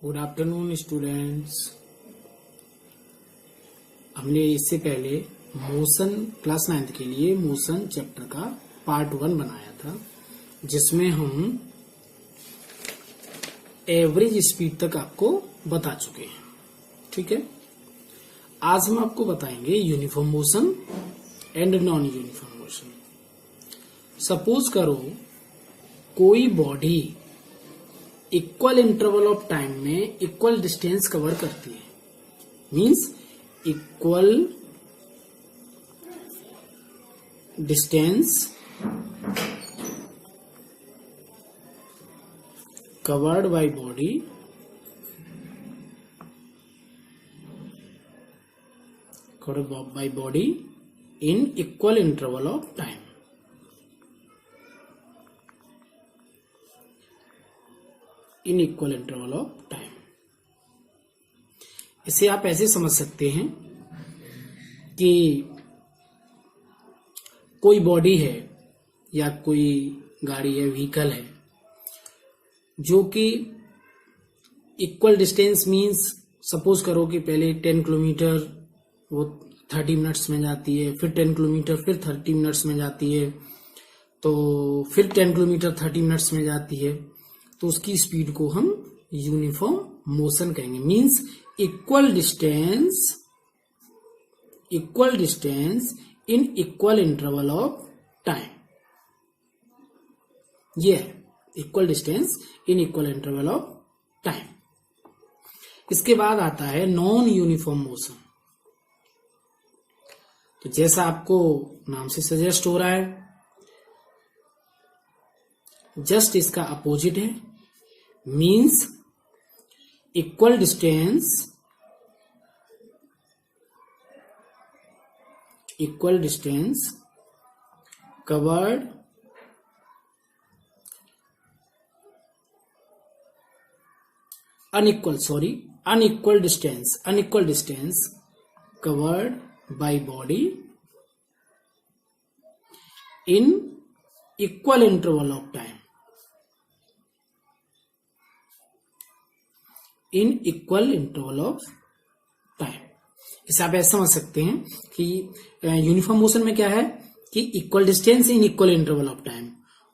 Good afternoon students. हमने इससे पहले मोशन क्लास 9th के लिए मोशन चैप्टर का पार्ट 1 बनाया था, जिसमें हम एवरेज स्पीड तक आपको बता चुके हैं। ठीक है, आज हम आपको बताएंगे uniform motion and non uniform motion. Suppose करो कोई body equal interval of time में इक्वल डिस्टेंस कवर करती है, means equal distance covered by body in equal interval of time. In equal interval of time, इसे आप ऐसे समझ सकते हैं कि कोई बॉडी है या कोई गाड़ी है, व्हीकल है, जो कि इक्वल डिस्टेंस मींस सपोज करो कि पहले 10 किलोमीटर वो 30 मिनट्स में जाती है, फिर 10 किलोमीटर फिर 30 मिनट्स में जाती है, तो फिर 10 किलोमीटर 30 मिनट्स में जाती है, तो उसकी स्पीड को हम यूनिफॉर्म मोशन कहेंगे। Means equal distance in equal interval of time. ये है equal distance in equal interval of time. इसके बाद आता है नॉन यूनिफॉर्म मोशन। तो जैसा आपको नाम से सजेस्ट हो रहा है, जस्ट इसका अपोजिट है, means equal distance covered unequal distance covered by body in equal interval of time। In equal interval of time. इसे आप ऐसे समझ सकते हैं कि यूनिफॉर्म मोशन में क्या है कि equal distance in equal interval of time,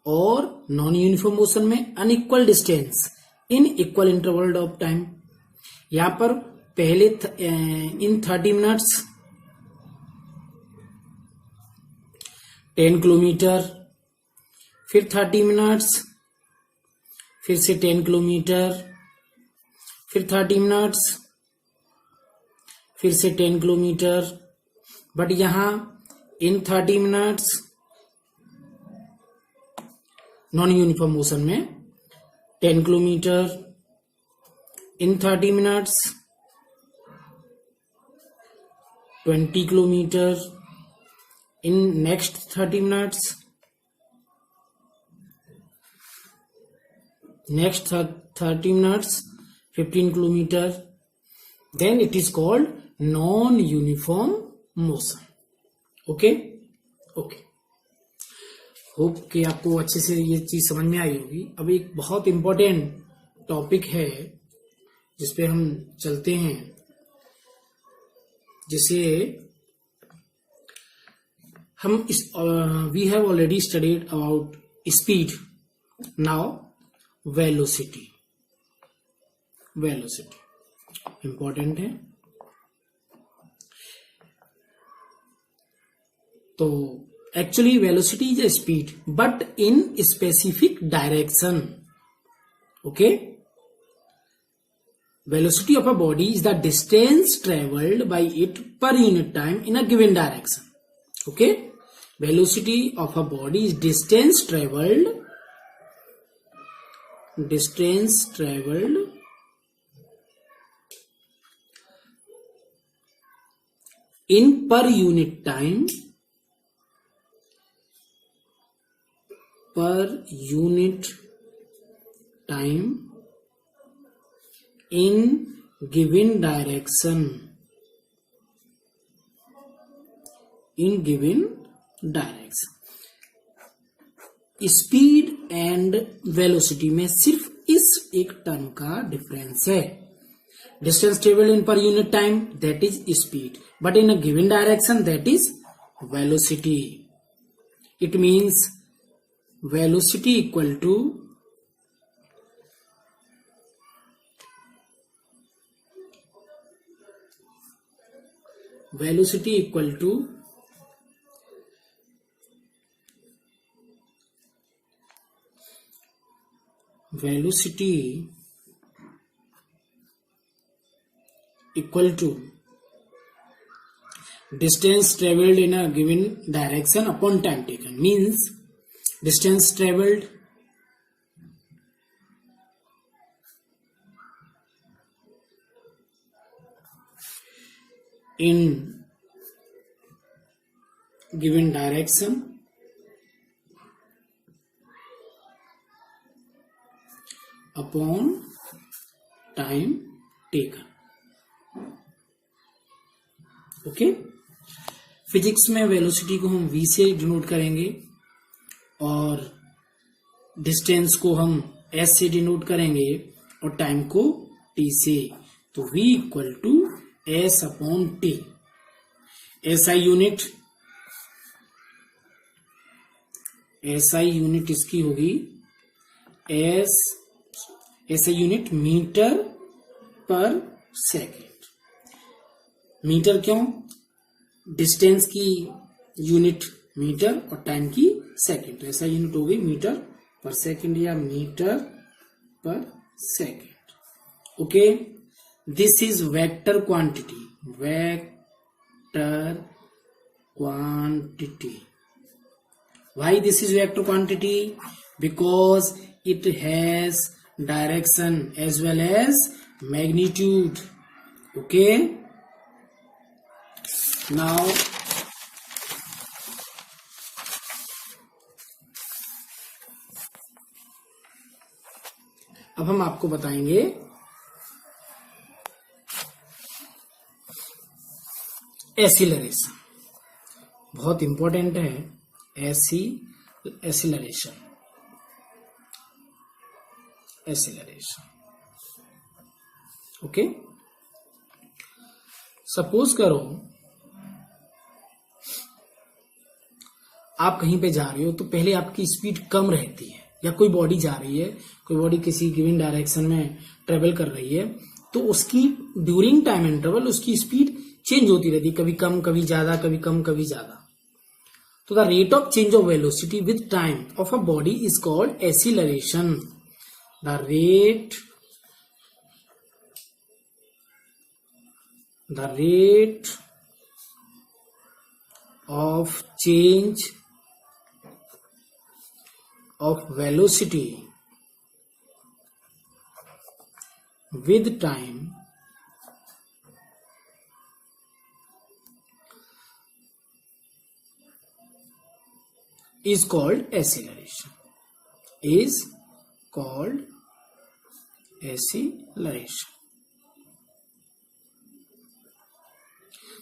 और नॉन यूनिफॉर्म मोशन में unequal distance in equal interval of time. यहां पर पहले इन 30 मिनट्स 10 किलोमीटर, फिर 30 मिनट्स, फिर से 10 किलोमीटर, फिर 30 मिनट्स, फिर से 10 किलोमीटर। बट यहां in 30 minutes non uniform motion में 10 kilometre, in 30 minutes 20 kilometre, in next 30 minutes next 30 minutes 15 kilometre. Then it is called non uniform motion. Okay, hope कि आपको अच्छे से ये चीज समझ में आई होगी। अब एक बहुत इंपॉर्टेंट टॉपिक है जिसपे हम चलते हैं, जिसे हम we have already studied about speed, now velocity important है। तो actually velocity is a speed but in specific direction. Okay, velocity of a body is the distance travelled by it per unit time in a given direction. Okay, velocity of a body is distance travelled in per unit time in given direction। Speed and velocity में सिर्फ इस एक term का difference है। Distance travelled in per unit time that is speed, but in a given direction that is velocity. It means velocity equal to velocity equal to distance traveled in a given direction upon time taken, means distance traveled in given direction upon time taken। Okay, physics में velocity को हम v से denote करेंगे और distance को हम s से denote करेंगे और टाइम को t से। तो v equal to s upon T. SI unit इसकी होगी SI unit metre per second. Metre क्यों? डिस्टेंस की यूनिट मीटर और टाइम की सेकेंड। SI यूनिट हो गई मीटर पर सेकेंड या metre per second. Okay, this is vector quantity. Why this is vector quantity? Because it has direction as well as magnitude. Okay, now अब हम आपको बताएंगे acceleration. बहुत important है acceleration. Okay, suppose करो आप कहीं पे जा रहे हो तो पहले आपकी स्पीड कम रहती है, या कोई बॉडी जा रही है, कोई बॉडी किसी गिवन डायरेक्शन में ट्रेवल कर रही है, तो उसकी ड्यूरिंग टाइम इंटरवल उसकी स्पीड चेंज होती रहती है, कभी कम कभी ज्यादा, कभी कम कभी ज्यादा। तो the rate of change of velocity with time of a body is called acceleration. The rate of change of velocity with time is called acceleration.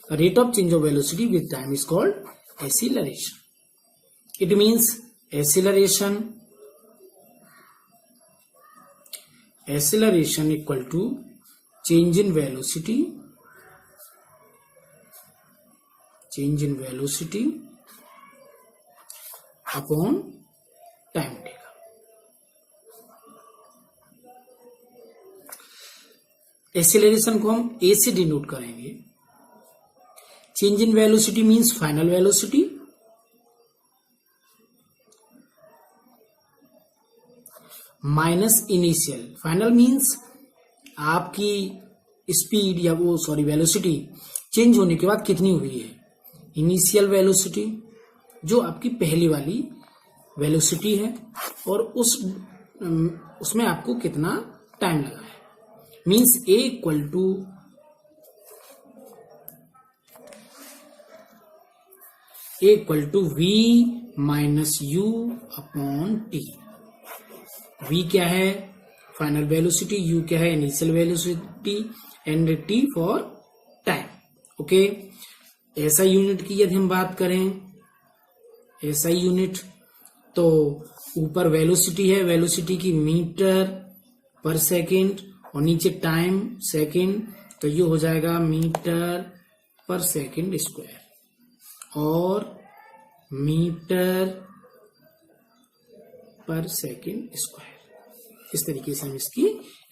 The rate of change of velocity with time is called acceleration. It means acceleration equal to change in velocity upon time taken. Acceleration को हम a से denote करेंगे। Change in velocity means final velocity, minus initial. Final means आपकी speed या velocity change होने के बाद कितनी हुई है। इनिशियल वेलोसिटी जो आपकी पहली वाली वेलोसिटी है और उसमें आपको कितना टाइम लगा है। Means A equal to V minus U upon T। V क्या है? Final velocity. U क्या है? Initial velocity. And T for time. Okay, SI unit की यदि हम बात करें, SI यूनिट तो ऊपर वेलोसिटी है, वेलोसिटी की मीटर पर सेकेंड और नीचे टाइम सेकेंड, तो ये हो जाएगा मीटर पर सेकेंड स्क्वायर और मीटर पर सेकेंड स्क्वायर। इस तरीके से हम इसकी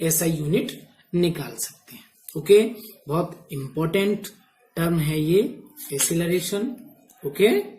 एसआई यूनिट निकाल सकते हैं। ओके, बहुत इंपॉर्टेंट टर्म है ये एक्सीलरेशन। ओके।